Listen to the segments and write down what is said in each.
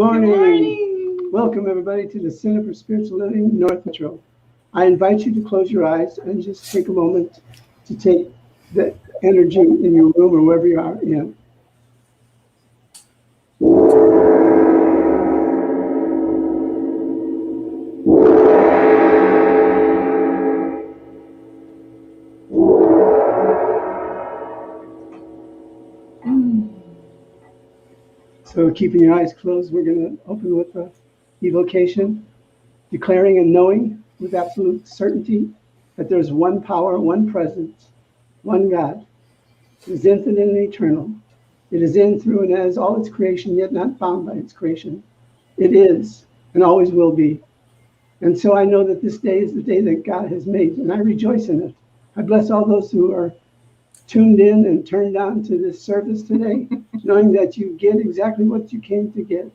morning. Welcome, everybody, to the Center for Spiritual Living North Metro. I invite you to close your eyes and just take a moment to take the energy in your room or wherever you are in. So keeping your eyes closed, we're going to open with the evocation, declaring and knowing with absolute certainty that there's one power, one presence, one God, who is infinite and eternal. It is in, through, and as all its creation, yet not bound by its creation. It is and always will be. And so I know that this day is the day that God has made, and I rejoice in it. I bless all those who are tuned in and turned on to this service today, knowing that you get exactly what you came to get,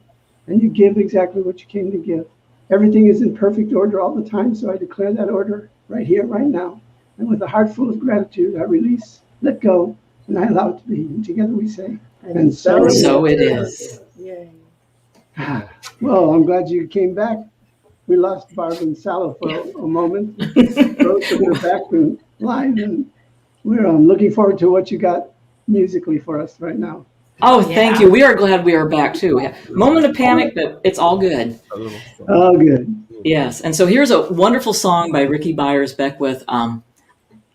and you give exactly what you came to give. Everything is in perfect order all the time, so I declare that order right here, right now. And with a heart full of gratitude, I release, let go, and I allow it to be. And together we say, and so it is. Yay. Well, I'm glad you came back. We lost Barb and Salo for a moment. Those are back and live, and we're looking forward to what you got musically for us right now. Oh, thank you. We are glad we are back too. Yeah. Moment of panic, but it's all good. Oh, good. Yes. And so here's a wonderful song by Ricky Byers Beckwith.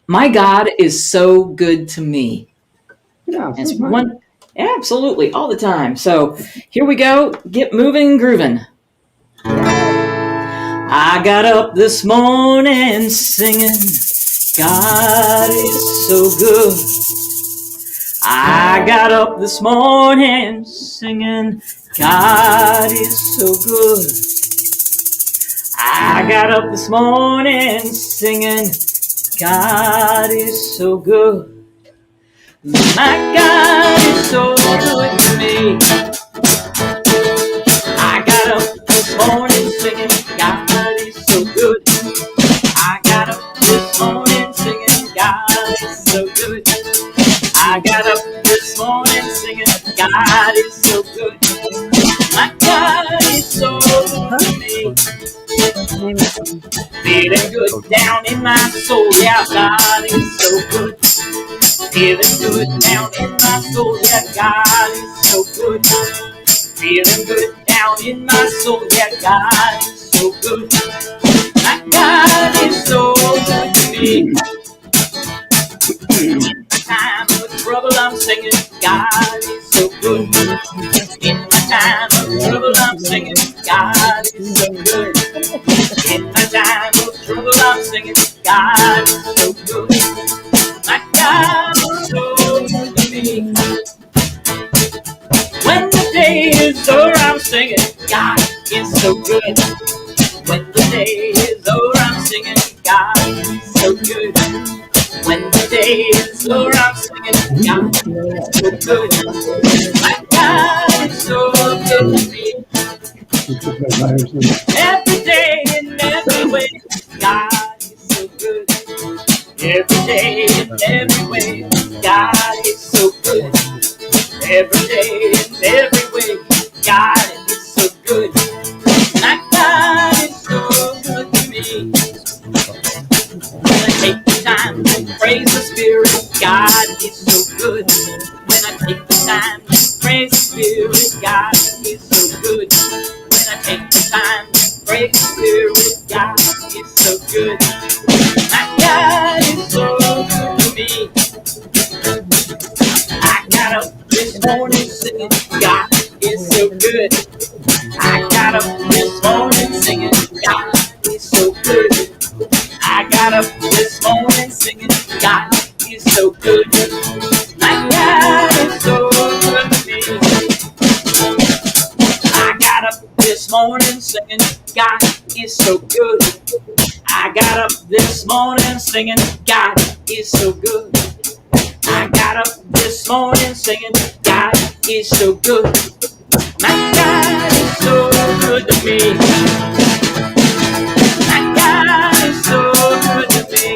My God is so good to me. Yeah, It's one, absolutely, all the time. So here we go. Get moving, grooving. I got up this morning singing, God is so good. I got up this morning singing, God is so good. I got up this morning singing, God is so good. My God is so good to me. I got up this morning singing, God is so good. I got up this morning singing, God is so good. I got up this morning singing, God is so good. My God is so good to me. Feeling good down in my soul, yeah, God is so good. Feeling good down in my soul, yeah, God is so good. Feeling good down in my soul, yeah, God is so good. My God is so good to me. In my time of trouble, I'm singing, God is so good. In my time of trouble, I'm singing, God is so good. In my time of trouble, I'm singing, God is so good. My God is so good to me. When the day is over, I'm singing, God is so good. When the day is over, I'm singing, God is so good. When the day is over, I'm singing, God is so good. My God is so good to me. Every day in every way, God is so good. Every day in every way, God is so good. Every day in every way, God is so good. My God is so good to me. When I take the time to praise the Spirit, God is so good. When I take the time to praise the Spirit, God is so good. When I take the time to praise the Spirit, God is so good. My God is so good to me. I got up this morning singing, God is so good. I got up this morning singing, God is so good. I got up this morning singing, God is so good. My God is so good to me. I got up this morning singing, God is so good. I got up this morning singing, God is so good. I got up this morning singing, God is so good. My God is so good to me. My God is so good to me.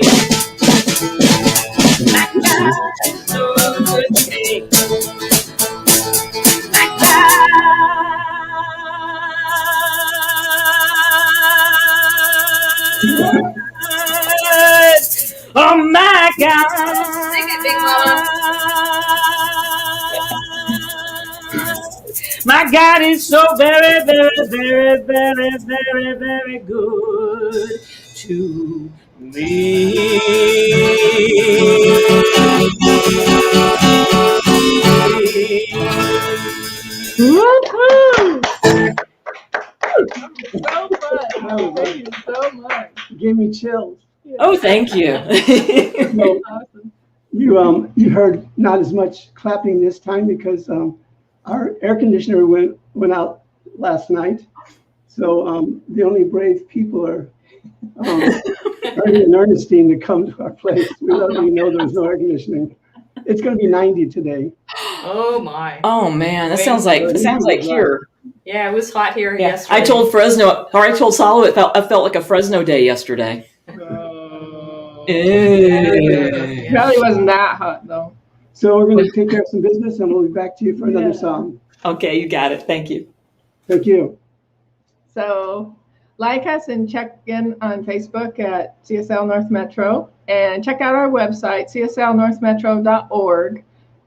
My God is so good to me. My God God. Sing it, Big Mama. My God is so very, very, very, very, very, very good to me. Woo-hoo! So fun. Thank you so much. You gave me chills. Oh, thank you. So Awesome. you heard not as much clapping this time because our air conditioner went out last night. So the only brave people are Ernie and Ernestine to come to our place. We already know there was no air conditioning. It's going to be 90 today. Oh my. Oh man, that sounds like here. Yeah, it was hot here yesterday. I told Salo it felt like a Fresno day yesterday. It probably wasn't that hot though. So we're going to take care of some business and we'll be back to you for another song. Okay, you got it. Thank you. Thank you. So like us and check in on Facebook at CSL North Metro and check out our website, cslnorthmetro.org.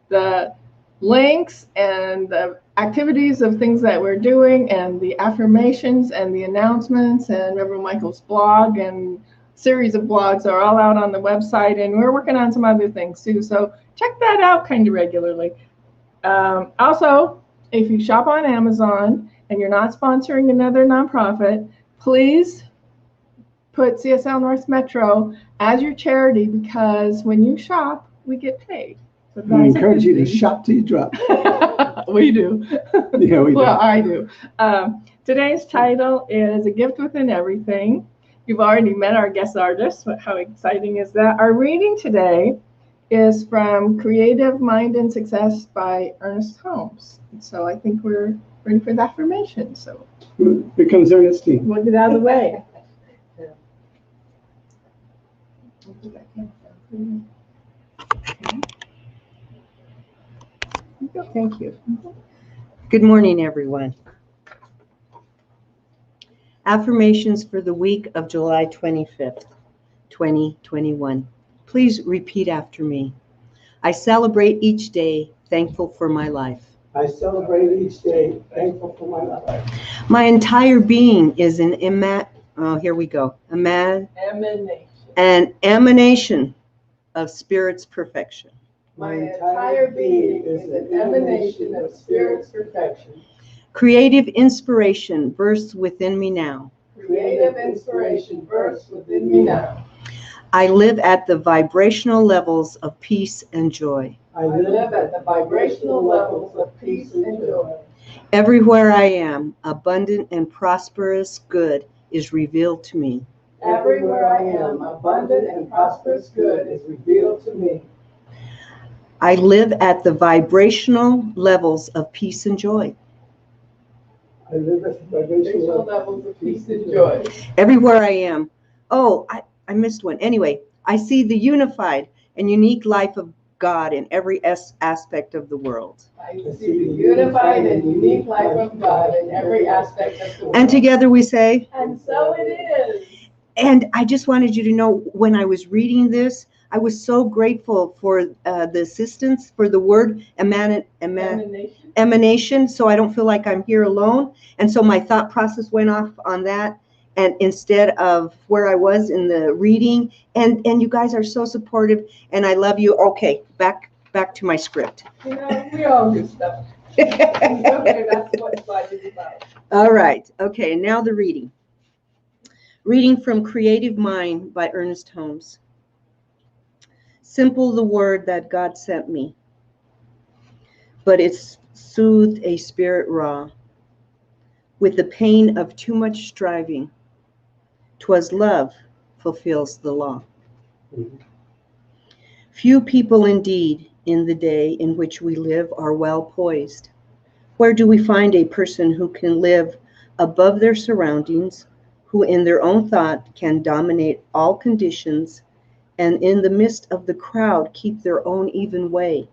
The links and the activities of things that we're doing and the affirmations and the announcements and Reverend Michael's blog and series of blogs are all out on the website, and we're working on some other things too. So check that out kind of regularly. Also, if you shop on Amazon and you're not sponsoring another nonprofit, please put CSL North Metro as your charity, because when you shop, we get paid. So I encourage you to shop till you drop. We do. Yeah, we do. Well, I do. Today's title is A Gift Within Everything. You've already met our guest artist. How exciting is that? Our reading today is from Creative Mind and Success by Ernest Holmes. So I think we're ready for the affirmation. So Here comes Ernestine. we'll get out of the way. Thank you. Good morning, everyone. Affirmations for the week of July 25th, 2021. Please repeat after me. I celebrate each day, thankful for my life. I celebrate each day, thankful for my life. My entire being is an emanation of Spirit's perfection. My entire being is an emanation of Spirit's perfection. Creative inspiration bursts within me now. Creative inspiration bursts within me now. I live at the vibrational levels of peace and joy. I live at the vibrational levels of peace and joy. Everywhere I am, abundant and prosperous good is revealed to me. Everywhere I am, abundant and prosperous good is revealed to me. I live at the vibrational levels of peace and joy. I live at the Vibrational levels of peace and joy. Everywhere I am. Oh, I missed one. Anyway, I see the unified and unique life of God in every aspect of the world. I see the unified and unique life of God in every aspect of the world. And together we say, And so it is. and I just wanted you to know, when I was reading this, I was so grateful for the assistance for the word emanation, so I don't feel like I'm here alone. And so my thought process went off on that, and instead of where I was in the reading. And you guys are so supportive, and I love you. Okay, back to my script. You know, we all do stuff. Okay, that's what life is about. All right. Okay, and now the reading. Reading from Creative Mind by Ernest Holmes. Simple the word that God sent me, but it's soothed a spirit raw with the pain of too much striving. 'Twas love fulfills the law. Few people indeed in the day in which we live are well poised. Where do we find a person who can live above their surroundings, who in their own thought can dominate all conditions, and in the midst of the crowd keep their own even way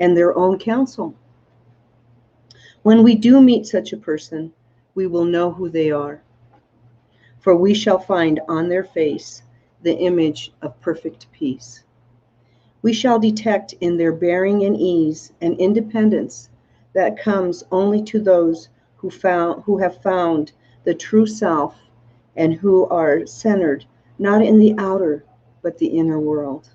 and their own counsel? When we do meet such a person, we will know who they are, for we shall find on their face the image of perfect peace. We shall detect in their bearing and ease and independence that comes only to those who have found the true self and who are centered not in the outer but the inner world.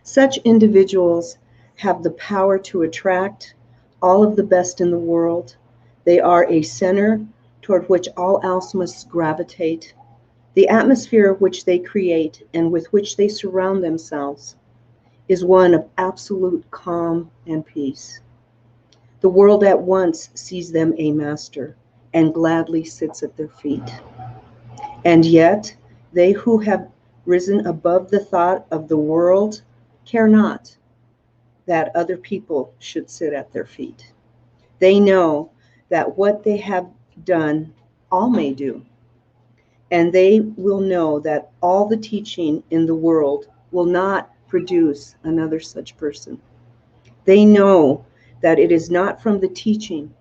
Such individuals have the power to attract all of the best in the world. They are a center toward which all else must gravitate. The atmosphere which they create and with which they surround themselves is one of absolute calm and peace. The world at once sees them a master and gladly sits at their feet. And yet, they who have risen above the thought of the world care not that other people should sit at their feet. They know that what they have done, all may do. And they will know that all the teaching in the world will not produce another such person. They know that it is not from the teaching,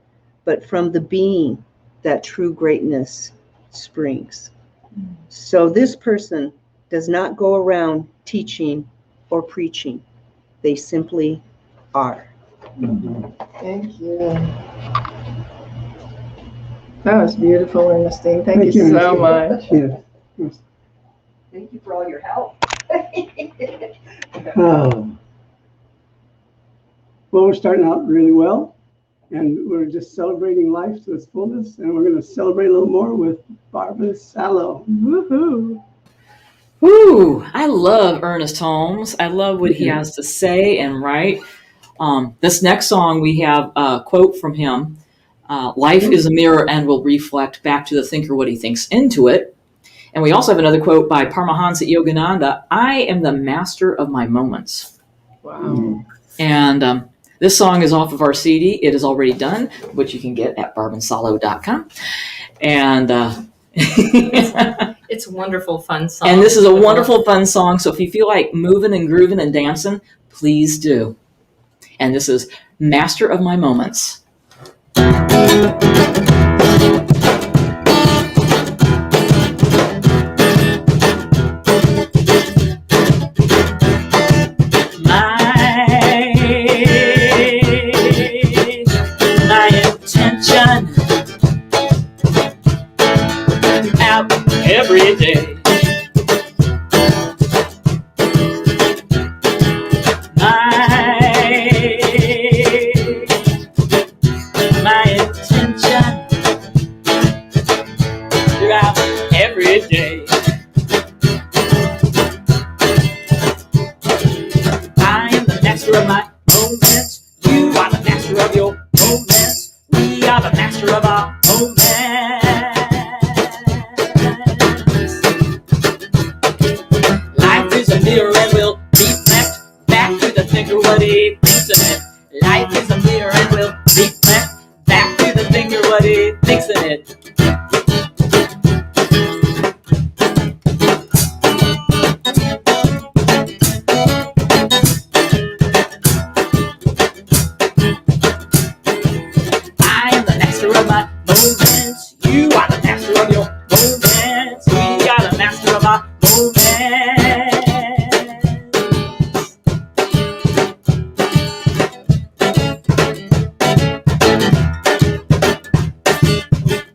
but from the being that true greatness springs. So this person does not go around teaching or preaching. They simply are. Thank you. That was beautiful, Ernestine. Thank you so much. Yes. Thank you for all your help. Oh. Well, we're starting out really well, and we're just celebrating life to its fullness, and we're going to celebrate a little more with Barbara Sallow. Woohoo. Woo! I love Ernest Holmes. I love what he has to say and write. This next song, we have a quote from him. Life is a mirror and will reflect back to the thinker what he thinks into it. And we also have another quote by Paramahansa Yogananda. I am the master of my moments. Wow. And this song is off of our CD. It is already done, which you can get at barbensalo.com. And It's a wonderful, fun song. and this is a wonderful, fun song. So if you feel like moving and grooving and dancing, please do. And this is Master of My Moments. My intention out every day. My intention throughout every day. I am the master of my moments. You are the master of your moments. We are the master of our moments. Life is a mirror and will reflect back to the thinker what he thinks in it. Life is a mirror and will reflect back to the thinker what he thinks in it. I am the master of my moments. You are the master of your moments. We are the master of our moments.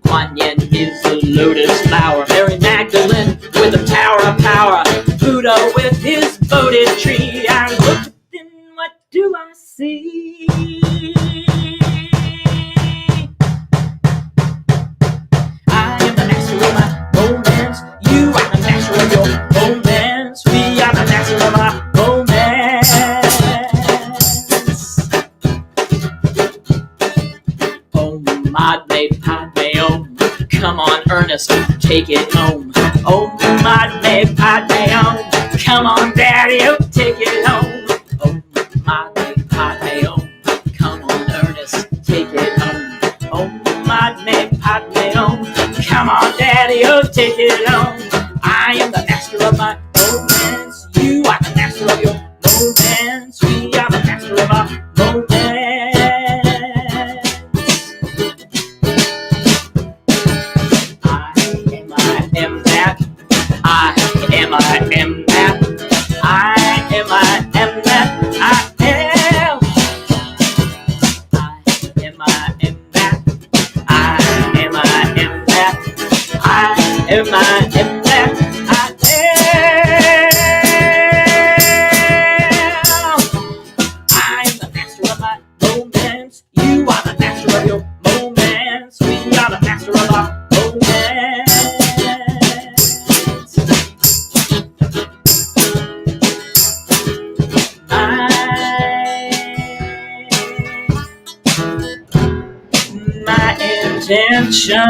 Kuan Yin is the lotus flower. Mary Magdalene with the tower of power. Buddha with his Bodhi tree. I look within, what do I see? I am the master of my moments. You are the master of your moments. We are the master of our moments. Om Madme Padme Om. Come on, Ernest, take it home. Om Madme Padme Om. Come on, Daddy, oh, take it home. Om Madme Padme Om. Come on, Ernest, take it home. Om Madme Padme Om. Come on, Daddy, oh, take it home. I am the master of my moments. You are the master of your moments. We are the master of our moments. I am that. I am that. I am am that I am. I am the master of my moments. You are the master of your moments. We are the master of our moments. My intention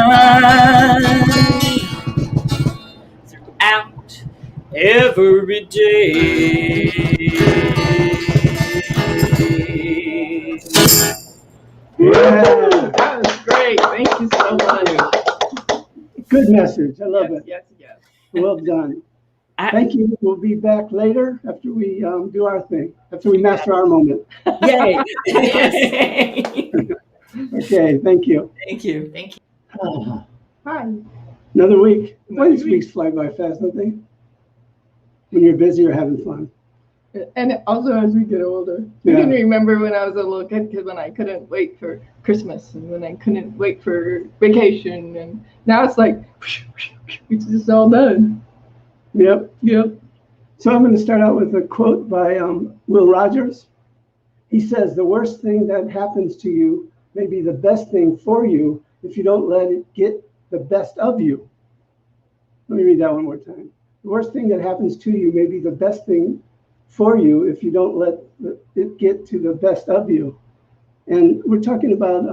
throughout every day. Yeah. That was great. Thank you so much. Good message. I love Yes, it. yes, yes. Well done. I- Thank you. We'll be back later after we do our thing, after we master our moment. Yay! Okay, thank you. Thank you. Thank you. Ah, Hi. another week. Boy, Another these weeks fly by fast, don't they? When you're busy or having fun. And also as we get older, I Yeah. can remember when I was a little kid when I couldn't wait for Christmas and when I couldn't wait for vacation, and now it's like it's just all done. Yep. Yep. So I'm going to start out with a quote by Will Rogers. He says, "The worst thing that happens to you may be the best thing for you if you don't let it get the best of you." Let me read that one more time. The worst thing that happens to you may be the best thing for you if you don't let it get to the best of you. And we're talking about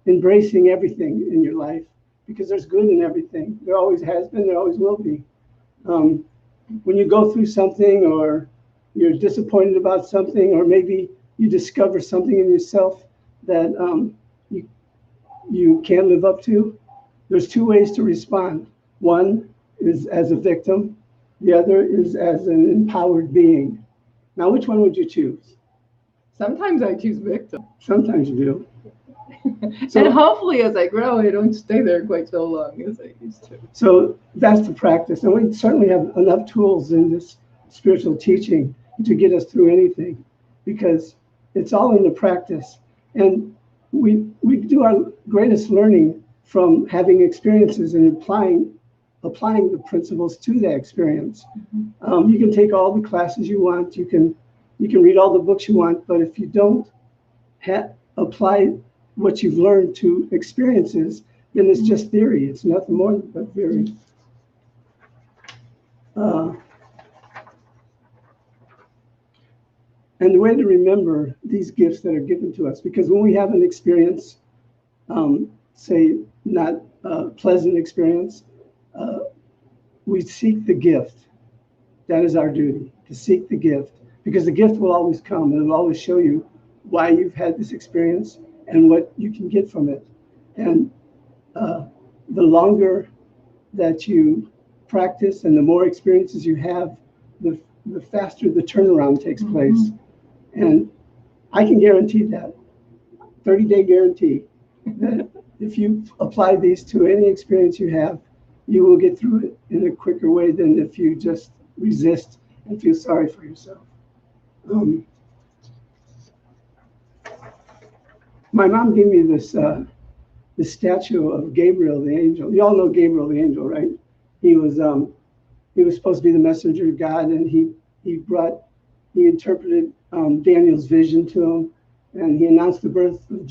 embracing everything in your life, because there's good in everything. There always has been, there always will be. When you go through something, or you're disappointed about something, or maybe you discover something in yourself that you can't live up to, there's two ways to respond. One is as a victim, the other is as an empowered being. Now, which one would you choose? Sometimes I choose victim. Sometimes you do. And hopefully as I grow, I don't stay there quite so long as I used to. So that's the practice. And we certainly have enough tools in this spiritual teaching to get us through anything, because it's all in the practice. And we do our greatest learning from having experiences and applying the principles to that experience. You can take all the classes you want. You can read all the books you want. But if you don't apply what you've learned to experiences, then it's just theory. It's nothing more but theory. And the way to remember these gifts that are given to us, because when we have an experience, say not a pleasant experience, we seek the gift. That is our duty, to seek the gift, because the gift will always come and it'll always show you why you've had this experience and what you can get from it. And the longer that you practice and the more experiences you have, the faster the turnaround takes place. And I can guarantee that, 30-day guarantee, that if you apply these to any experience you have, you will get through it in a quicker way than if you just resist and feel sorry for yourself. My mom gave me this statue of Gabriel the angel. You all know Gabriel the angel, right? He was supposed to be the messenger of God, and he interpreted Daniel's vision to him, and he announced the birth of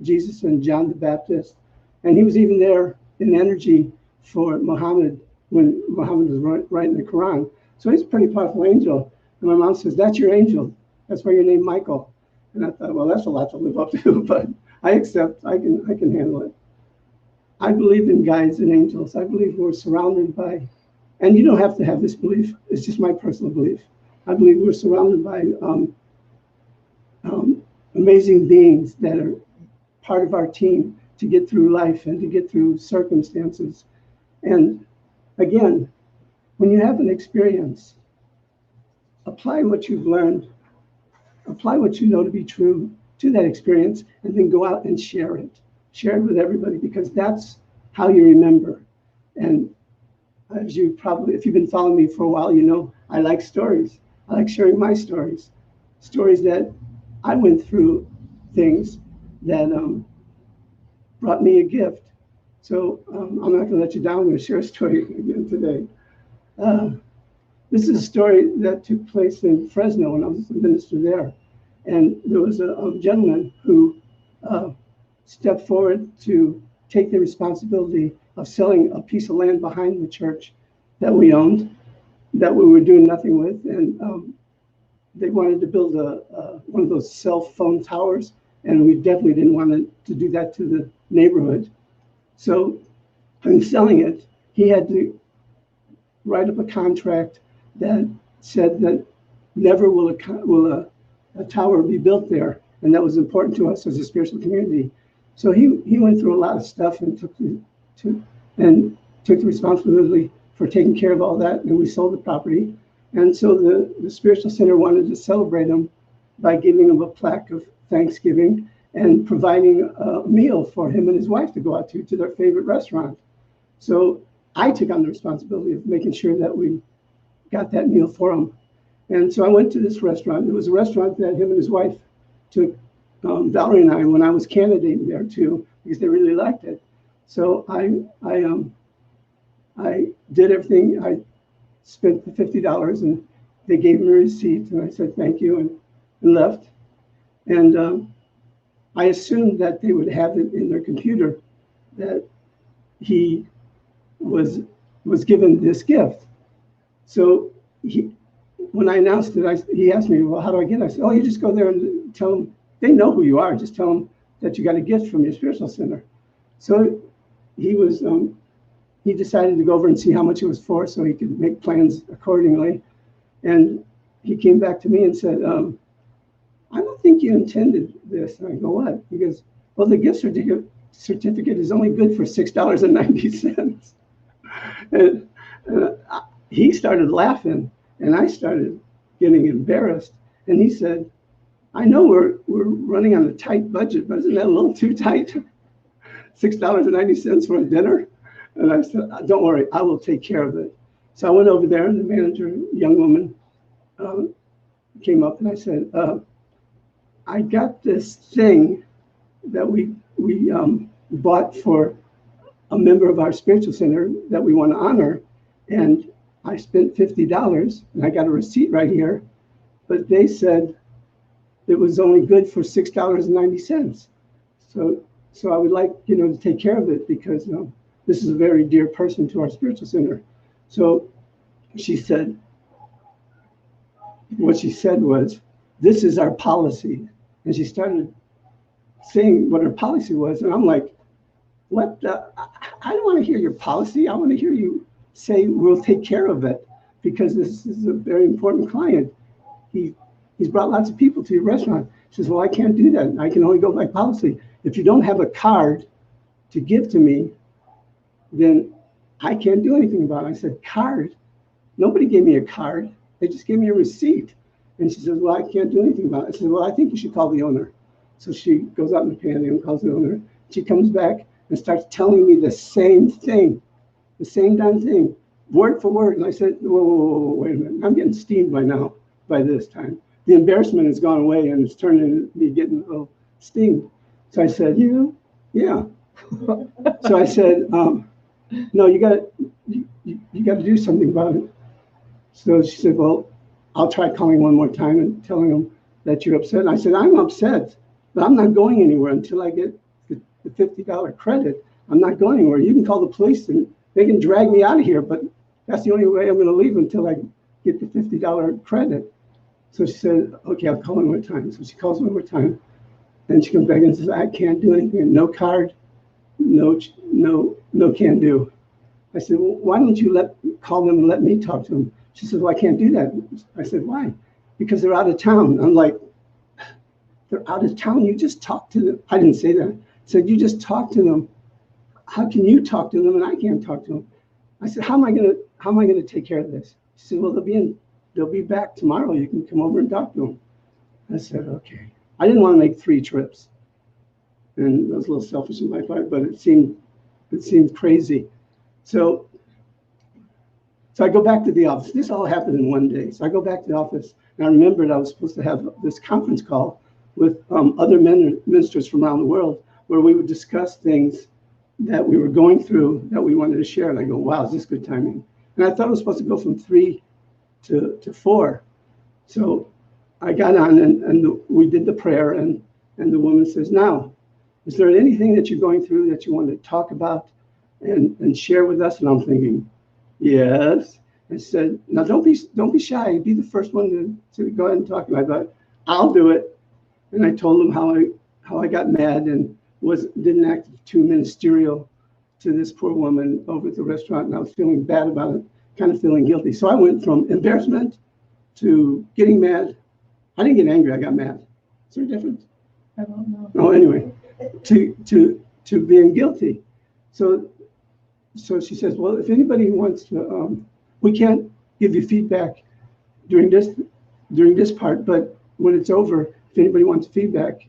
Jesus and John the Baptist. And he was even there in energy for Muhammad when Muhammad was writing the Quran. So he's a pretty powerful angel. And my mom says, "That's your angel. That's why you're named Michael." And I thought, well, that's a lot to live up to, but I accept. I can handle it. I believe in guides and angels. I believe we're surrounded by, and you don't have to have this belief. It's just my personal belief. I believe we're surrounded by amazing beings that are part of our team to get through life and to get through circumstances. And again, when you have an experience, apply what you've learned, apply what you know to be true to that experience, and then go out and share it. Share it with everybody, because that's how you remember. And as you probably, if you've been following me for a while, you know I like stories. I like sharing my stories that I went through, things that brought me a gift. So I'm not going to let you down. I'm going to share a story again today. This is a story that took place in Fresno when I was a minister there. And there was a gentleman who stepped forward to take the responsibility of selling a piece of land behind the church that we owned, that we were doing nothing with. And they wanted to build one of those cell phone towers, and we definitely didn't want to do that to the neighborhood. So in selling it, he had to write up a contract that said that never will a tower be built there, and that was important to us as a spiritual community. So he went through a lot of stuff and took the responsibility for taking care of all that, and we sold the property. And so the spiritual center wanted to celebrate him by giving him a plaque of Thanksgiving and providing a meal for him and his wife to go out to their favorite restaurant. So I took on the responsibility of making sure that we got that meal for him. And so I went to this restaurant. It was a restaurant that him and his wife took Valerie and I when I was candidating there too, because they really liked it. So I did everything. I spent the $50 and they gave me a receipt and I said thank you and left. And I assumed that they would have it in their computer that he was given this gift. So when I announced it, he asked me, well, how do I get it? I said, oh, you just go there and tell them, they know who you are. Just tell them that you got a gift from your spiritual center. So he decided to go over and see how much it was for so he could make plans accordingly. And he came back to me and said, I don't think you intended this. And I go, what? He goes, well, the gift certificate is only good for $6.90. And he started laughing, and I started getting embarrassed. And he said, I know we're running on a tight budget, but isn't that a little too tight? $6.90 for a dinner? And I said, don't worry, I will take care of it. So I went over there, and the manager, young woman, came up, and I said, I got this thing that we bought for a member of our spiritual center that we want to honor, and I spent $50, and I got a receipt right here, but they said it was only good for $6.90. So I would like, to take care of it because this is a very dear person to our spiritual center. So she said, what she said was, this is our policy. And she started saying what her policy was. And I'm like, what the? I don't want to hear your policy. I want to hear you say we'll take care of it because this is a very important client. He's brought lots of people to your restaurant. She says, well, I can't do that. I can only go by policy. If you don't have a card to give to me, then I can't do anything about it. I said, card? Nobody gave me a card. They just gave me a receipt. And she says, well, I can't do anything about it. I said, well, I think you should call the owner. So she goes out in the pantry and calls the owner. She comes back and starts telling me the same thing, the same damn thing, word for word. And I said, whoa, wait a minute. I'm getting steamed by this time. The embarrassment has gone away and it's turning into me getting a little steamed. So I said, yeah. So I said, no, you got to do something about it. So she said, well, I'll try calling one more time and telling them that you're upset. And I said, I'm upset, but I'm not going anywhere until I get the $50 credit. I'm not going anywhere. You can call the police and they can drag me out of here, but that's the only way I'm going to leave until I get the $50 credit. So she said, okay, I'll call one more time. So she calls one more time. And she comes back and says, I can't do anything. No card, no can do. I said, well, why don't you call them and let me talk to them? She said, well, I can't do that. I said, why? Because they're out of town. I'm like, they're out of town? You just talk to them. I didn't say that. I said, you just talk to them. How can you talk to them and I can't talk to them? I said, how am I gonna take care of this? She said, well, they'll be back tomorrow. You can come over and talk to them. I said, okay. I didn't want to make 3 trips. And I was a little selfish in my part, but it seemed crazy. So I go back to the office. This all happened in one day. So I go back to the office, and I remembered I was supposed to have this conference call with other ministers from around the world where we would discuss things that we were going through that we wanted to share. And I go, wow, is this good timing? And I thought it was supposed to go from 3 to 4. So I got on and we did the prayer, and the woman says, now, is there anything that you're going through that you want to talk about and share with us? And I'm thinking, yes. I said, now don't be shy. Be the first one to go ahead and talk. And I thought, I'll do it. And I told them how I got mad and didn't act too ministerial to this poor woman over at the restaurant, and I was feeling bad about it, kind of feeling guilty. So I went from embarrassment to getting mad. I didn't get angry, I got mad. Is there a difference? I don't know. Oh, anyway, to being guilty. So she says, well, if anybody wants to, we can't give you feedback during this part, but when it's over, if anybody wants feedback,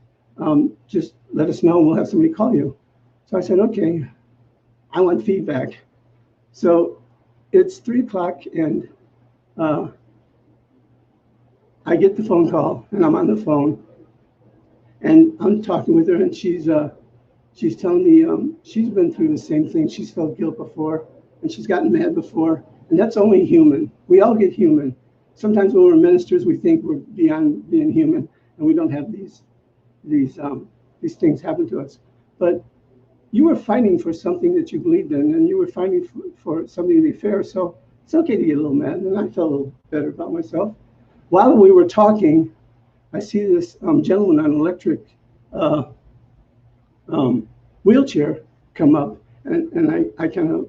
just let us know and we'll have somebody call you. So I said, okay, I want feedback. So it's 3:00 and I get the phone call and I'm on the phone and I'm talking with her, and she's telling me she's been through the same thing. She's felt guilt before and she's gotten mad before, and that's only human. We all get human. Sometimes when we're ministers, we think we're beyond being human and we don't have these things happen to us. But you were fighting for something that you believed in, and you were fighting for something to be fair. So it's okay to get a little mad, and I felt a little better about myself. While we were talking, I see this gentleman on an electric wheelchair come up, and I kind of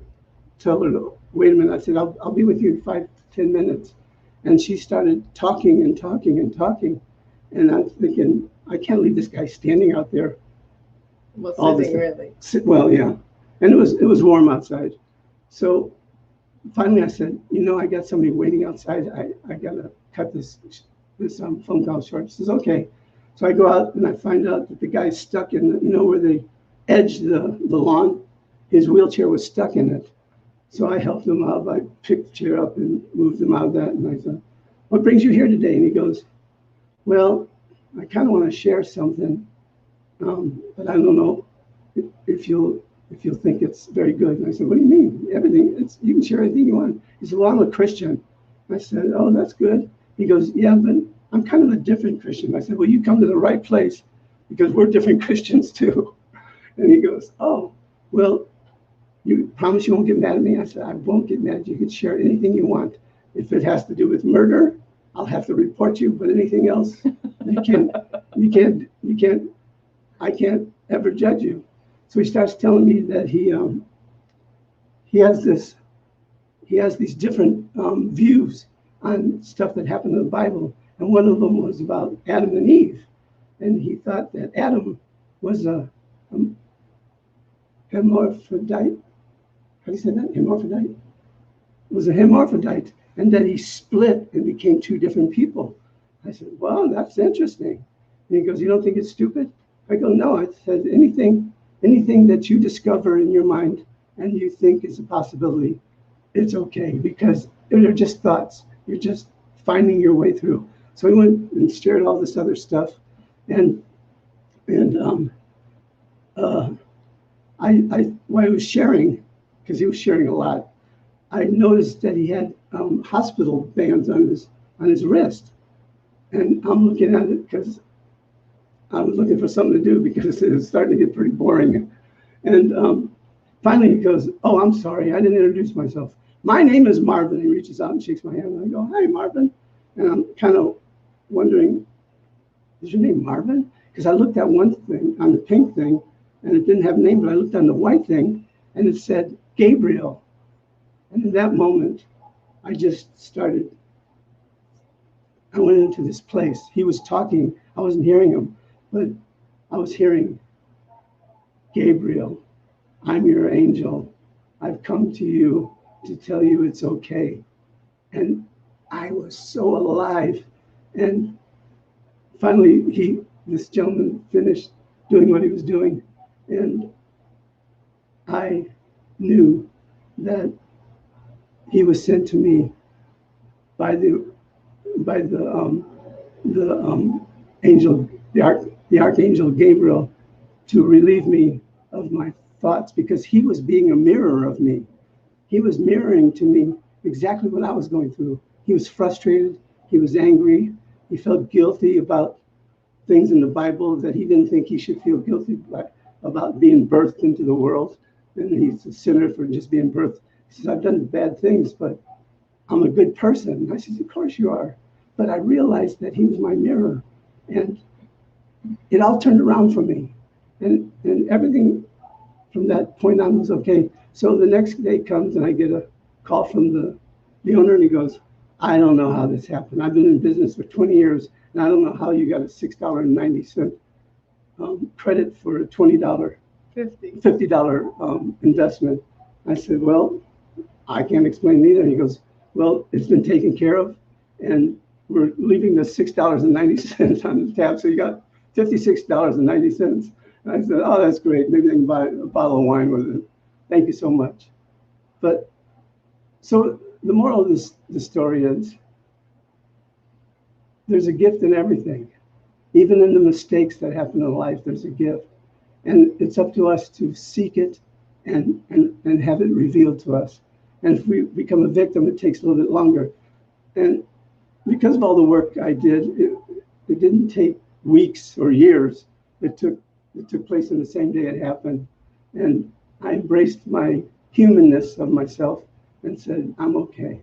tell her, wait a minute. I said, I'll be with you in 5 to 10 minutes. And she started talking and talking and talking. And I'm thinking, I can't leave this guy standing out there. Well, sitting, really. Well, yeah. And it was warm outside. So finally I said, I got somebody waiting outside. I got to cut this phone call short. She says, okay. So I go out and I find out that the guy's stuck in, where they edged the lawn. His wheelchair was stuck in it. So I helped him out. I picked the chair up and moved him out of that. And I said, what brings you here today? And he goes, well, I kind of want to share something, but I don't know if you'll think it's very good. And I said, what do you mean? Everything. You can share anything you want. He said, well, I'm a Christian. I said, oh, that's good. He goes, yeah, but I'm kind of a different Christian. I said, well, you come to the right place because we're different Christians too. And he goes, oh, well, you promise you won't get mad at me? I said, I won't get mad. You can share anything you want. If it has to do with murder, I'll have to report you, but anything else, I can't ever judge you. So he starts telling me that he has these different views on stuff that happened in the Bible. And one of them was about Adam and Eve. And he thought that Adam was a hermaphrodite. How do you say that? Hermaphrodite? Was a hermaphrodite, and that he split and became 2 different people. I said, well, that's interesting. And he goes, you don't think it's stupid? I go, no. I said, anything that you discover in your mind and you think is a possibility, it's okay, because they're just thoughts. You're just finding your way through. So he went and shared all this other stuff, and while he was sharing, because he was sharing a lot, I noticed that he had hospital bands on his wrist, and I'm looking at it because I was looking for something to do because it was starting to get pretty boring. And finally he goes, oh, I'm sorry, I didn't introduce myself. My name is Marvin. He reaches out and shakes my hand, and I go, hi, Marvin. And I'm kind of wondering, is your name Marvin? Because I looked at one thing on the pink thing, and it didn't have a name, but I looked on the white thing, and it said Gabriel. And in that moment, I went into this place. He was talking. I wasn't hearing him, but I was hearing, Gabriel, I'm your angel. I've come to you to tell you it's okay. And I was so alive. And finally, this gentleman finished doing what he was doing. And I knew that he was sent to me by the angel, the archangel Gabriel, to relieve me of my thoughts because he was being a mirror of me. He was mirroring to me exactly what I was going through. He was frustrated. He was angry. He felt guilty about things in the Bible that he didn't think he should feel guilty about being birthed into the world. And he's a sinner for just being birthed. He says, I've done bad things, but I'm a good person. And I said, of course you are. But I realized that he was my mirror. And it all turned around for me. And everything from that point on was okay. So the next day comes and I get a call from the owner, and he goes, I don't know how this happened. I've been in business for 20 years, and I don't know how you got a $6.90 credit for a $50 investment. I said, well, I can't explain it either. And he goes, well, it's been taken care of, and we're leaving the $6.90 on the tab, so you got $56.90. And I said, oh, that's great. Maybe they can buy a bottle of wine with it. Thank you so much. But so the moral of the story is there's a gift in everything. Even in the mistakes that happen in life, there's a gift. And it's up to us to seek it and have it revealed to us. And if we become a victim, it takes a little bit longer. And because of all the work I did, it didn't take weeks or years. It took place in the same day it happened. And I embraced my humanness of myself and said, I'm okay.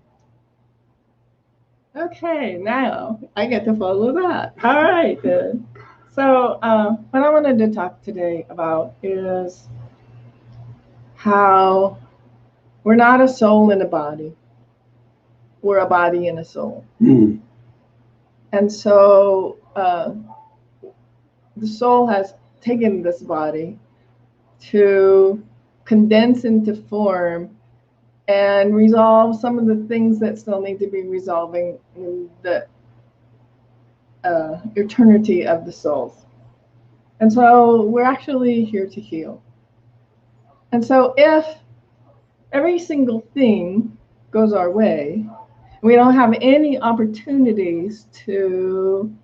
Okay, now I get to follow that. All right, then. So what I wanted to talk today about is how we're not a soul in a body. We're a body and a soul. Mm. And so the soul has taken this body to condense into form and resolve some of the things that still need to be resolving in the eternity of the souls. And so we're actually here to heal. And so if every single thing goes our way, we don't have any opportunities to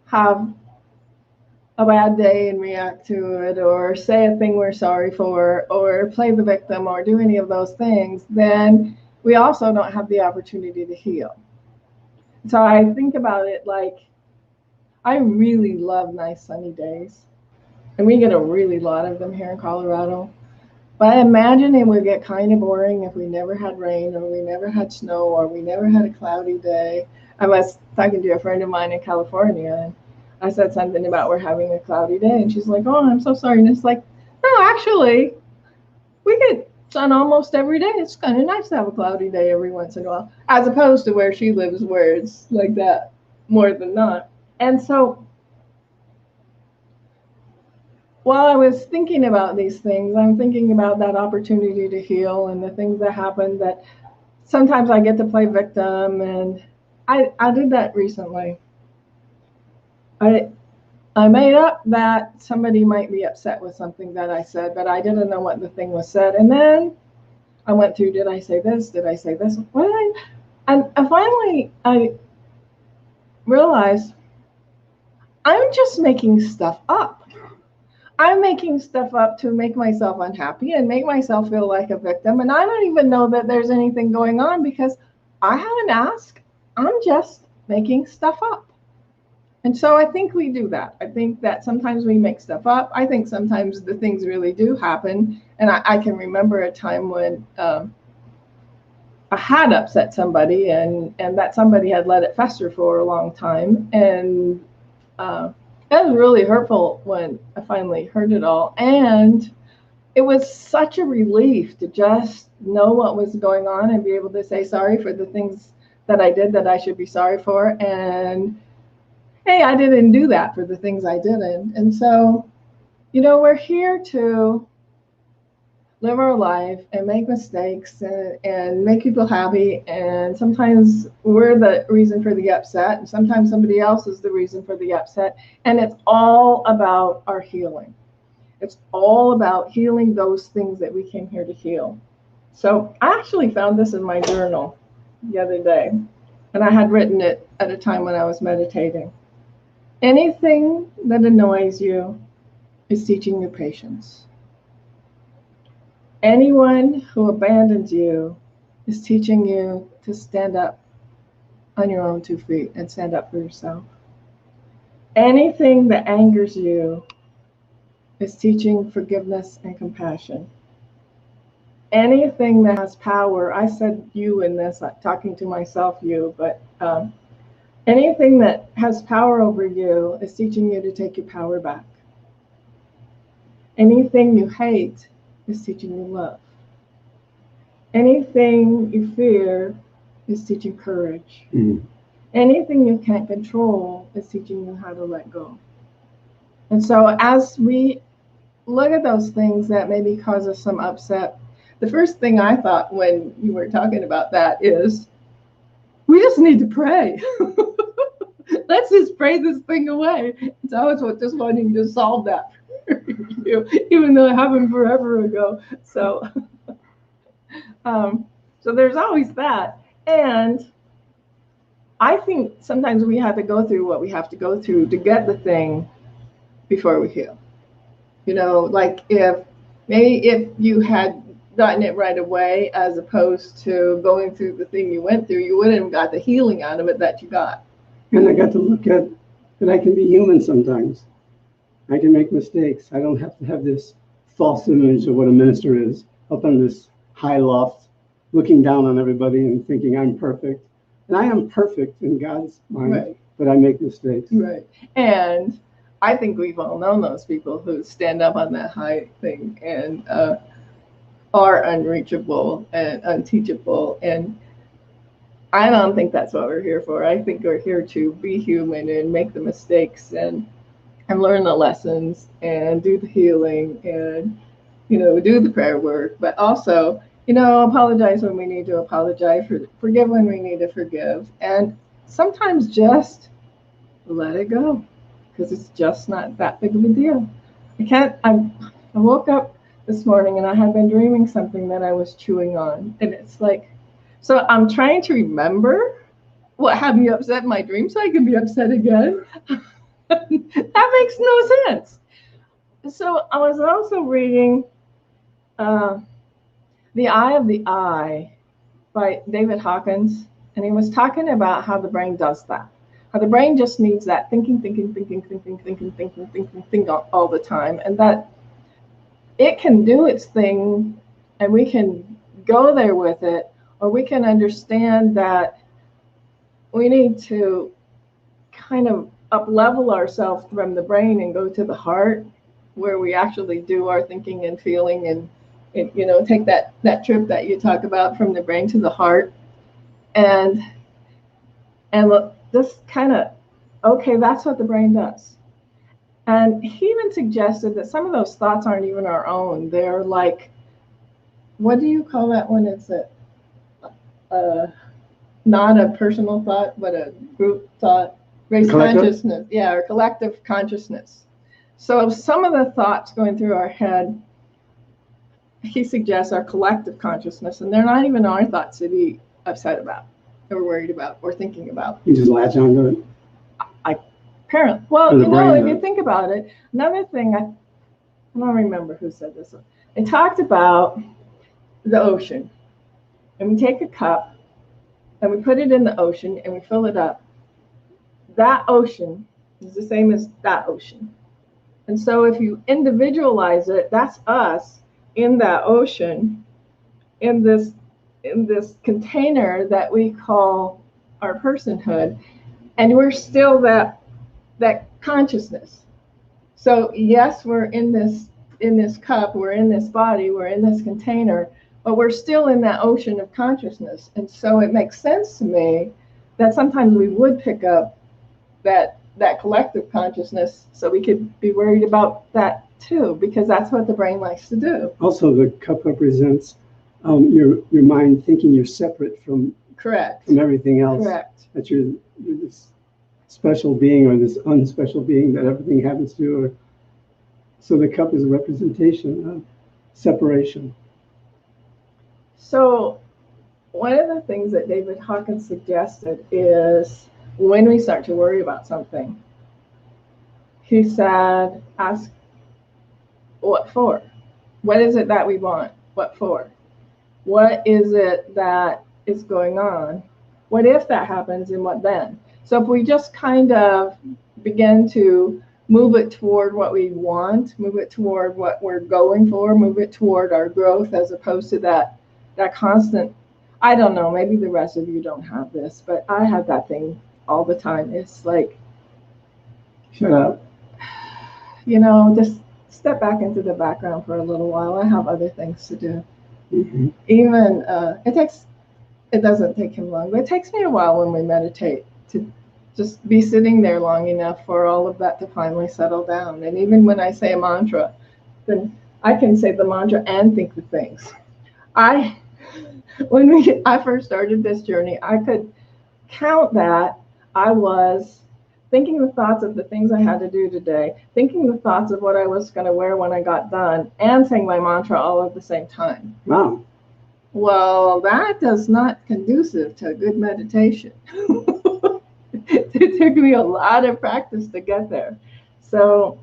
have a bad day and react to it, or say a thing we're sorry for, or play the victim, or do any of those things, then we also don't have the opportunity to heal. So I think about it like, I really love nice sunny days, and we get a really lot of them here in Colorado. But I imagine it would get kind of boring if we never had rain, or we never had snow, or we never had a cloudy day. I was talking to a friend of mine in California, and I said something about we're having a cloudy day, and she's like, oh, I'm so sorry. And it's like, no, actually, we get sun almost every day. It's kind of nice to have a cloudy day every once in a while, as opposed to where she lives, where it's like that more than not. And so while I was thinking about these things, I'm thinking about that opportunity to heal and the things that happen, that sometimes I get to play victim. And I did that recently. I made up that somebody might be upset with something that I said, but I didn't know what the thing was said. And then I went through, did I say this? Did I say this? And finally, I realized I'm just making stuff up. I'm making stuff up to make myself unhappy and make myself feel like a victim. And I don't even know that there's anything going on because I haven't asked. I'm just making stuff up. And so I think we do that. I think that sometimes we make stuff up. I think sometimes the things really do happen. And I can remember a time when I had upset somebody, and that somebody had let it fester for a long time. And that was really hurtful when I finally heard it all. And it was such a relief to just know what was going on and be able to say sorry for the things that I did that I should be sorry for. And hey, I didn't do that for the things I didn't. And so, we're here to live our life and make mistakes and make people happy. And sometimes we're the reason for the upset, and sometimes somebody else is the reason for the upset. And it's all about our healing. It's all about healing those things that we came here to heal. So I actually found this in my journal the other day, and I had written it at a time when I was meditating. Anything that annoys you is teaching you patience. Anyone who abandons you is teaching you to stand up on your own 2 feet and stand up for yourself. Anything that angers you is teaching forgiveness and compassion. Anything that has power, I said you in this, talking to myself, you, but anything that has power over you is teaching you to take your power back. Anything you hate is teaching you love. Anything you fear is teaching courage. Mm. Anything you can't control is teaching you how to let go. And so as we look at those things that maybe cause us some upset, the first thing I thought when you were talking about that is, we just need to pray. Let's just pray this thing away. So I was just wanting to solve that for you, even though it happened forever ago. So, so there's always that. And I think sometimes we have to go through what we have to go through to get the thing before we heal. You know, like if you had gotten it right away, as opposed to going through the thing you went through, you wouldn't have got the healing out of it that you got. And I got to look at that I can be human sometimes. I can make mistakes. I don't have to have this false image of what a minister is, up on this high loft, looking down on everybody and thinking I'm perfect. And I am perfect in God's mind, Right. but I make mistakes. Right. And I think we've all known those people who stand up on that high thing and are unreachable and unteachable. And I don't think that's what we're here for. I think we're here to be human and make the mistakes and learn the lessons and do the healing and, do the prayer work, but also, apologize when we need to apologize, forgive when we need to forgive, and sometimes just let it go, because it's just not that big of a deal. I woke up this morning and I had been dreaming something that I was chewing on, and it's like, so I'm trying to remember what had me upset in my dream so I can be upset again. That makes no sense. So I was also reading The Eye of the I by David Hawkins, and he was talking about how the brain does that. How the brain just needs that thinking all the time, and that it can do its thing, and we can go there with it, or we can understand that we need to kind of up-level ourselves from the brain and go to the heart, where we actually do our thinking and feeling and take that trip that you talk about from the brain to the heart. And look, just kind of, okay, that's what the brain does. And he even suggested that some of those thoughts aren't even our own. They're like, what do you call that when it's not a personal thought, but a group thought? Race consciousness, yeah, or collective consciousness. So some of the thoughts going through our head, he suggests, are collective consciousness, and they're not even our thoughts to be upset about, or worried about, or thinking about. You just latch onto it. Apparently, well, brain, if you think about it, another thing, I don't remember who said this one. They talked about the ocean, and we take a cup, and we put it in the ocean, and we fill it up. That ocean is the same as that ocean. And so if you individualize it, that's us in that ocean, in this container that we call our personhood, and we're still that consciousness. So yes, we're in this cup, we're in this body, we're in this container, but we're still in that ocean of consciousness. And so it makes sense to me that sometimes we would pick up that collective consciousness, so we could be worried about that too, because that's what the brain likes to do. Also, the cup represents your mind thinking you're separate from everything else. Correct. That you're this special being or this unspecial being that everything happens to. So the cup is a representation of separation. So one of the things that David Hawkins suggested is, when we start to worry about something, he said, ask what for? What is it that we want? What for? What is it that is going on? What if that happens, and what then? So if we just kind of begin to move it toward what we want, move it toward what we're going for, move it toward our growth, as opposed to that constant, I don't know, maybe the rest of you don't have this, but I have that thing all the time. It's like, Shut up. Just step back into the background for a little while. I have other things to do. Mm-hmm. Even it doesn't take him long, but it takes me a while when we meditate to just be sitting there long enough for all of that to finally settle down. And even when I say a mantra, then I can say the mantra and think the things. When I first started this journey, I could count that I was thinking the thoughts of the things I had to do today, thinking the thoughts of what I was going to wear when I got done, and saying my mantra all at the same time. Wow. Well, that is not conducive to good meditation. It took me a lot of practice to get there. So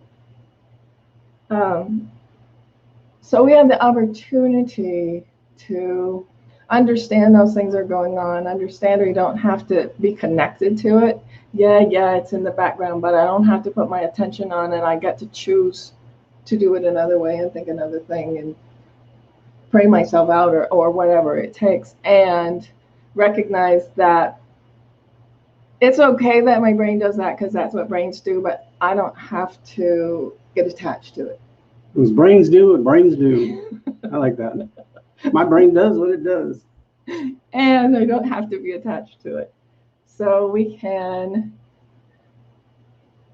we had the opportunity to understand those things are going on, understand we don't have to be connected to it. Yeah, it's in the background, but I don't have to put my attention on it. I get to choose to do it another way and think another thing and pray myself out or whatever it takes, and recognize that it's okay that my brain does that, because that's what brains do, but I don't have to get attached to it. Those brains do what brains do. I like that. My brain does what it does. And I don't have to be attached to it. So we can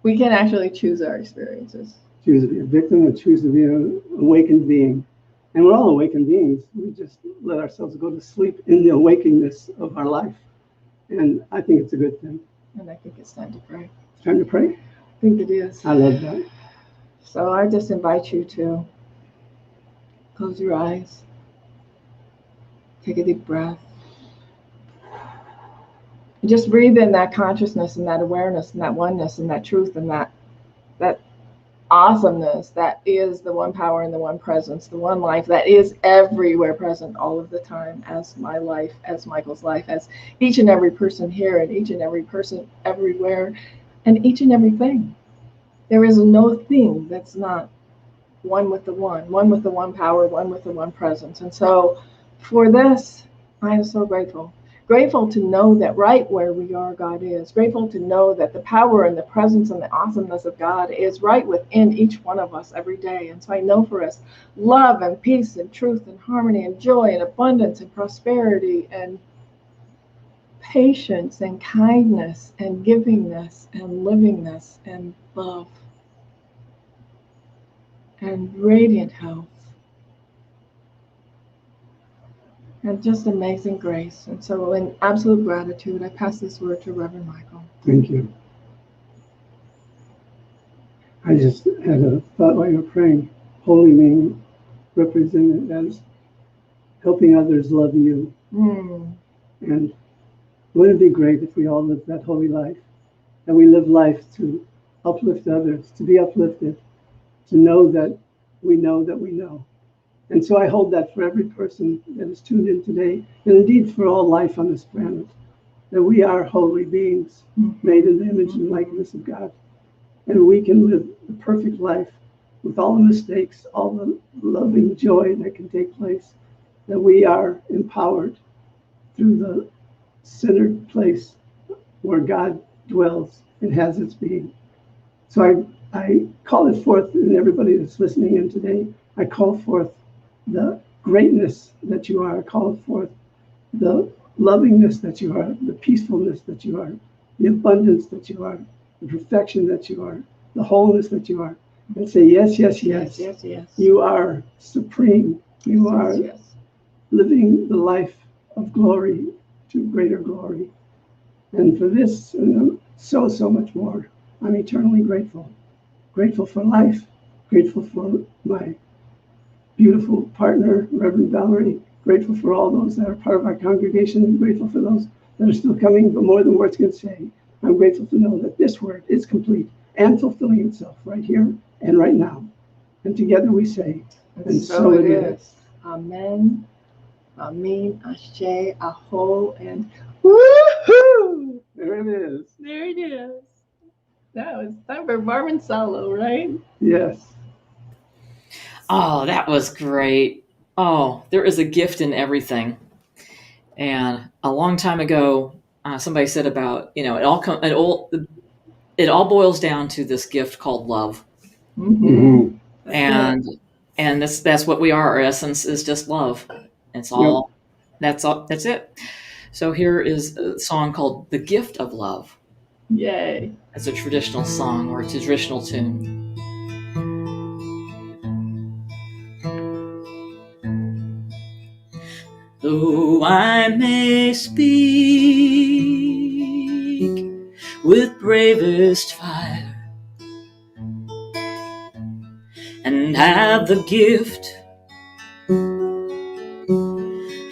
actually choose our experiences. Choose to be a victim or choose to be an awakened being. And we're all awakened beings. We just let ourselves go to sleep in the awakenedness of our life. And I think it's a good thing. And I think it's time to pray. It's time to pray? I think it is. I love that. So I just invite you to close your eyes. Take a deep breath. And just breathe in that consciousness and that awareness and that oneness and that truth and that awesomeness that is the one power and the one presence, the one life that is everywhere present all of the time, as my life, as Michael's life, as each and every person here and each and every person everywhere and each and everything. There is no thing that's not one with the one power, one with the one presence. And so for this, I am so grateful. Grateful to know that right where we are, God is. Grateful to know that the power and the presence and the awesomeness of God is right within each one of us every day. And so I know for us, love and peace and truth and harmony and joy and abundance and prosperity and patience and kindness and givingness and livingness and love and radiant health. And just amazing grace. And so in absolute gratitude, I pass this word to Reverend Michael. Thank you. I just had a thought while you were praying. Holy being represented as helping others love you. And wouldn't it be great if we all lived that holy life? And we live life to uplift others, to be uplifted, to know that we know that we know. And so I hold that for every person that is tuned in today, and indeed for all life on this planet, that we are holy beings made in the image and likeness of God. And we can live the perfect life with all the mistakes, all the loving joy that can take place, that we are empowered through the centered place where God dwells and has its being. So I call it forth in everybody that's listening in today. I call forth the greatness that you are. I call forth the lovingness that you are, the peacefulness that you are, the abundance that you are, the perfection that you are, the wholeness that you are. And say, yes, yes, yes. Yes, yes. You are supreme. You are living the life of glory to greater glory. And for this, and so much more, I'm eternally grateful. Grateful for life. Grateful for my beautiful partner, Reverend Valerie. Grateful for all those that are part of our congregation. Grateful for those that are still coming, but more than words can say. I'm grateful to know that this word is complete and fulfilling itself right here and right now. And together we say, and so it is. Amen. Amin. Ashe. Aho. And woohoo! There it is. There it is. That was time for Marvin Solo, right? Yes. Oh, that was great. Oh, there is a gift in everything. And a long time ago, somebody said about, it all boils down to this gift called love. Mhm. And that's what we are. Our essence is just love. It's all. That's all. That's it. So here is a song called "The Gift of Love." Yay. It's a traditional song or a traditional tune. Though I may speak with bravest fire and have the gift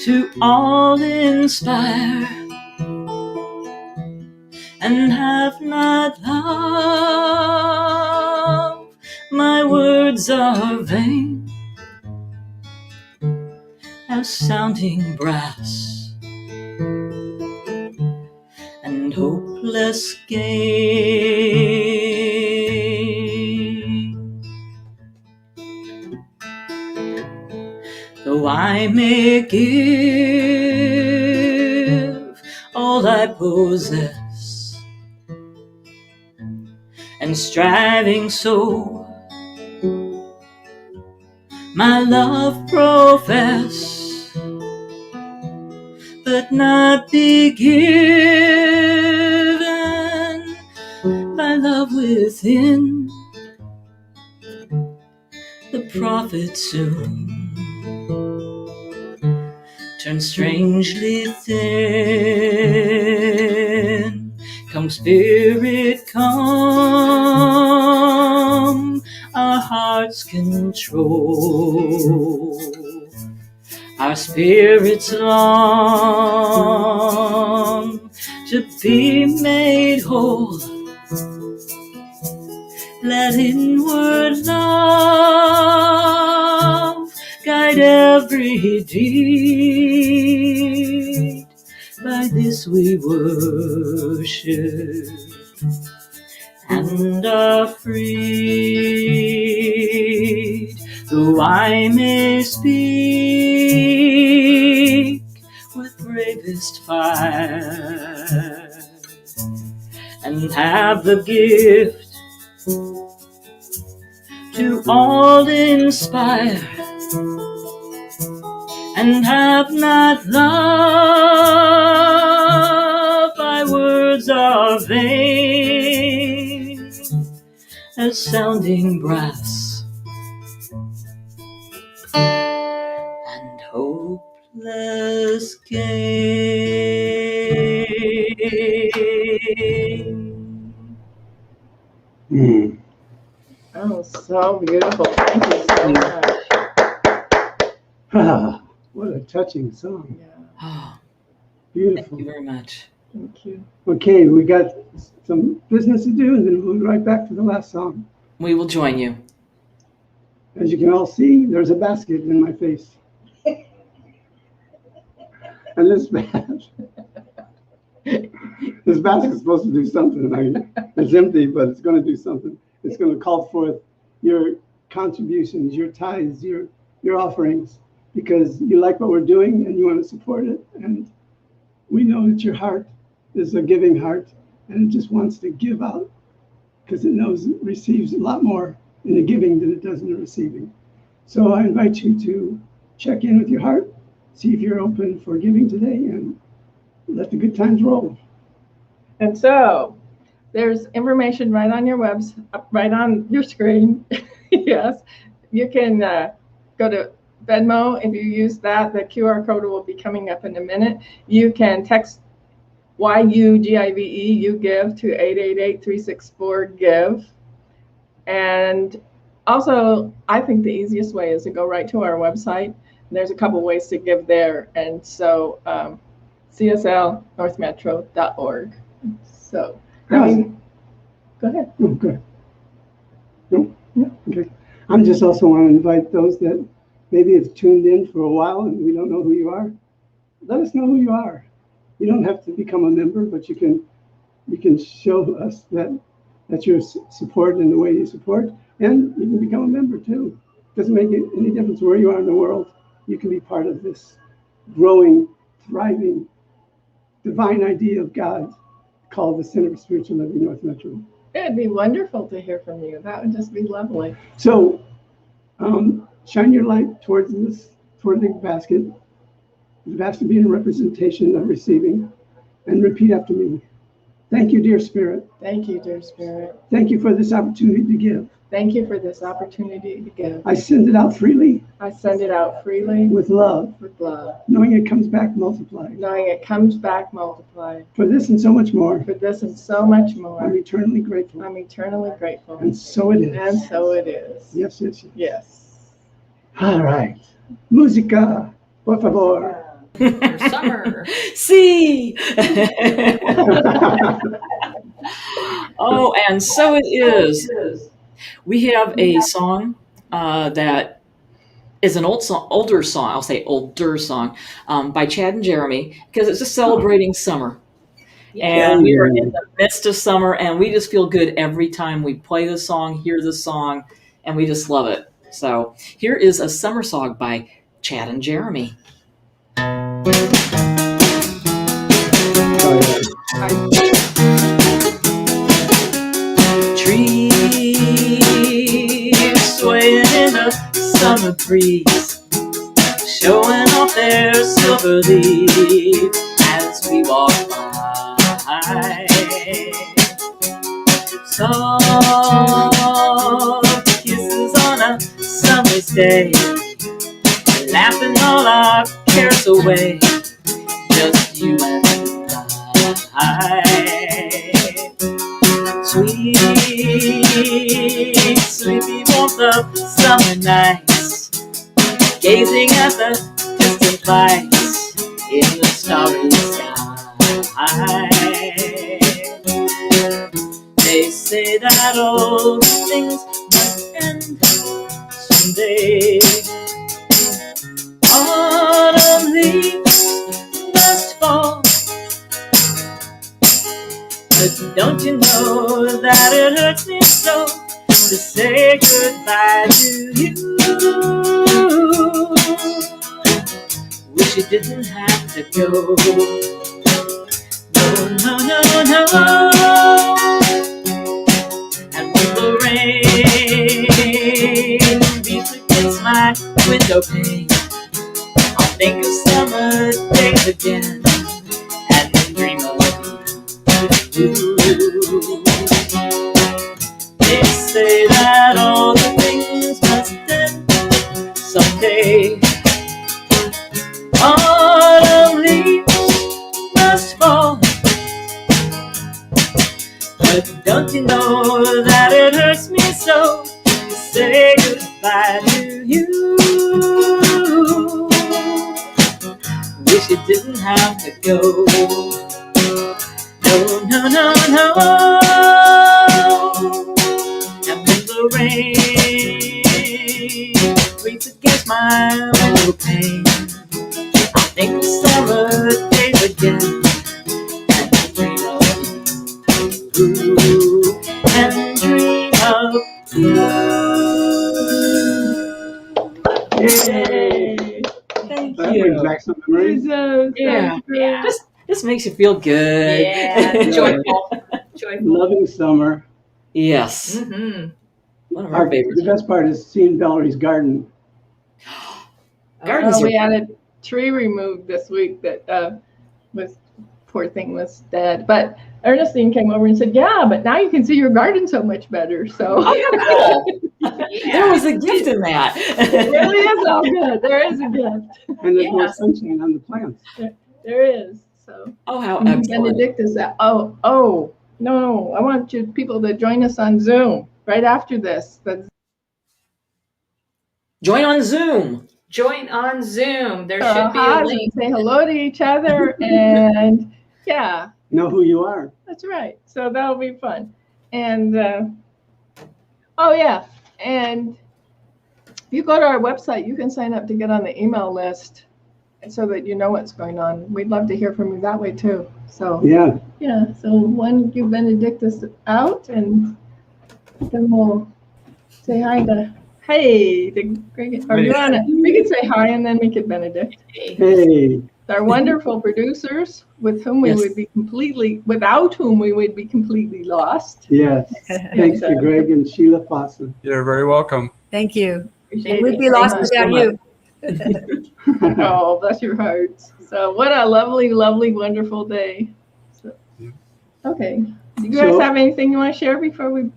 to all inspire, and have not love, my words are vain as sounding brass and hopeless gain. Though I may give all I possess, and striving so my love profess, but not be given by love within, the prophet soon turns strangely thin. Come, Spirit, come, our hearts control. Our spirits long to be made whole. Let inward love guide every deed. By this we worship and are freed. Though I may speak with bravest fire and have the gift to all inspire, and have not love, my words are vain as sounding brass and hopeless gain. Mm. Oh, so beautiful. Thank you so much. Ah, what a touching song. Yeah, Oh, Beautiful. thank you very much. thank you. Okay, we got some business to do, and then we'll be right back to the last song. We will join you. As you can all see, there's a basket in my face. And this basket's supposed to do something. It's empty, but it's going to do something. It's going to call forth your contributions, your tithes, your offerings, because you like what we're doing and you want to support it. And we know that your heart is a giving heart, and it just wants to give out because it knows it receives a lot more in the giving than it does in the receiving. So I invite you to check in with your heart, see if you're open for giving today, and let the good times roll. And so there's information right on your right on your screen. Yes, you can go to Venmo. If you use that, the QR code will be coming up in a minute. You can text YUGIVE, you give, to 888-364-GIVE. And also, I think the easiest way is to go right to our website. There's a couple ways to give there. And so cslnorthmetro.org. So, go ahead. Okay. No? Yeah. Okay. I just also want to invite those that maybe have tuned in for a while and we don't know who you are, let us know who you are. You don't have to become a member, but you can show us that you're supported in the way you support, and you can become a member too. Doesn't make any difference where you are in the world. You can be part of this growing, thriving, divine idea of God called the Center for Spiritual Living North Metro. It'd be wonderful to hear from you. That would just be lovely. So shine your light toward the basket. The basket being a representation of receiving. And repeat after me. Thank you, dear Spirit. Thank you, dear Spirit. Thank you for this opportunity to give. Thank you for this opportunity to give. I send it out freely. I send it out freely with love. With love. Knowing it comes back multiplied. Knowing it comes back multiplied. For this and so much more. For this and so much more. I'm eternally grateful. I'm eternally grateful. And so it is. And so it is. Yes, yes, yes. Yes. All right. Música, por favor. Summer. See. Oh, and so it is. We have a song that is an older song. I'll say older song by Chad and Jeremy, because it's just celebrating summer. And we are in the midst of summer, and we just feel good every time we play the song, hear the song, and we just love it. So here is a summer song by Chad and Jeremy. Trees swaying in a summer breeze, showing off their silver leaves as we walk by. Soft kisses on a summer's day, laughing all our cares away, just you and I. Sweet, sleepy warmth of summer nights, gazing at the distant lights in the starry sky. They say that all things must end someday. Autumn leaves must fall, but don't you know that it hurts me so to say goodbye to you? Wish you didn't have to go. No, no, no, no. And when the rain beats against my window pane, I'll think of summer days again and then dream of you. They say that all the things must end someday. Autumn leaves must fall, but don't you know that it hurts me so to say goodbye to you? Wish you didn't have to go. No, no, no, no. And when the rain beats against my window pane, I think of summer days again and dream of you. And dream of you. Yay! Thank That you. brings back some memories. Yeah. Just makes you feel good. Yeah, joyful. Joyful. Loving summer. Yes. Mm-hmm. One of our The favorites. best part is seeing Valerie's garden. Gardens We are had a tree removed this week that was, poor thing, was dead. But Ernestine came over and said, yeah, but now you can see your garden so much better. So there was a gift in that. it really is all good. There is a gift. And there's more Yes. sunshine on the plants. There is. So Oh, how excellent. Benedict is that. Oh, no, I want you people to join us on Zoom right after this. Join on Zoom. Join on Zoom. There should be a Hi, link. say hello to each other, and yeah, Know who you are. that's right. So that'll be fun. And oh yeah, and If you go to our website, you can sign up to get on the email list so that you know what's going on. We'd love to hear from you that way too. So Yeah. yeah, so when you benedict us out, and then we'll say hi to Greg. Or you wanna, we could say hi and then we could benedict. Hey. Our wonderful producers, with whom we Yes. would be without whom we would be completely lost. Yes. Thanks to Greg and Sheila Fossen. You're very welcome. Thank you. Appreciate We'd it be very lost much. without you. Oh, bless your hearts. So what a lovely, lovely, wonderful day. So, okay. Do you guys So- have anything you want to share before we?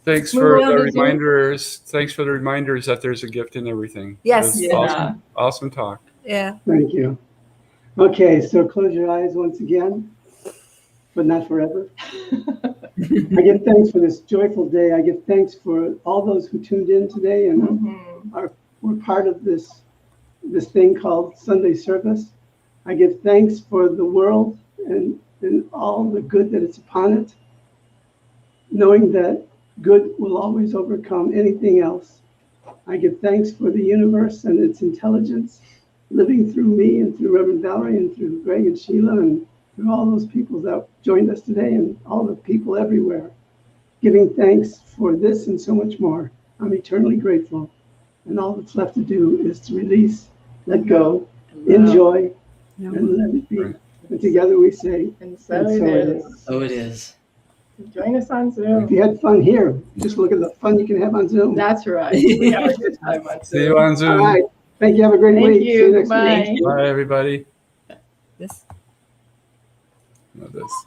Thanks Move for on the to Zoom. reminders. Thanks for the reminders that there's a gift in everything. Yes. It was Yeah. awesome. Awesome talk. Yeah. Thank you. Okay, so close your eyes once again, but not forever. I give thanks for this joyful day. I give thanks for all those who tuned in today and Mhm. were part of this thing called Sunday service. I give thanks for the world and all the good that is upon it, knowing that good will always overcome anything else. I give thanks for the universe and its intelligence living through me and through Reverend Valerie and through Greg and Sheila and through all those people that joined us today and all the people everywhere. Giving thanks for this and so much more. I'm eternally grateful. And all that's left to do is to release, let go, enjoy, and let it be. And together we say, And so and it so it is. is. Oh, it is. Join us on If Zoom. you had fun here, just look at the fun you can have on Zoom. That's right. We have a good time on See you Zoom. on All Zoom. right. Thank you. Have a great Thank week. See you. you next week. Bye. Bye, everybody. This. Now this.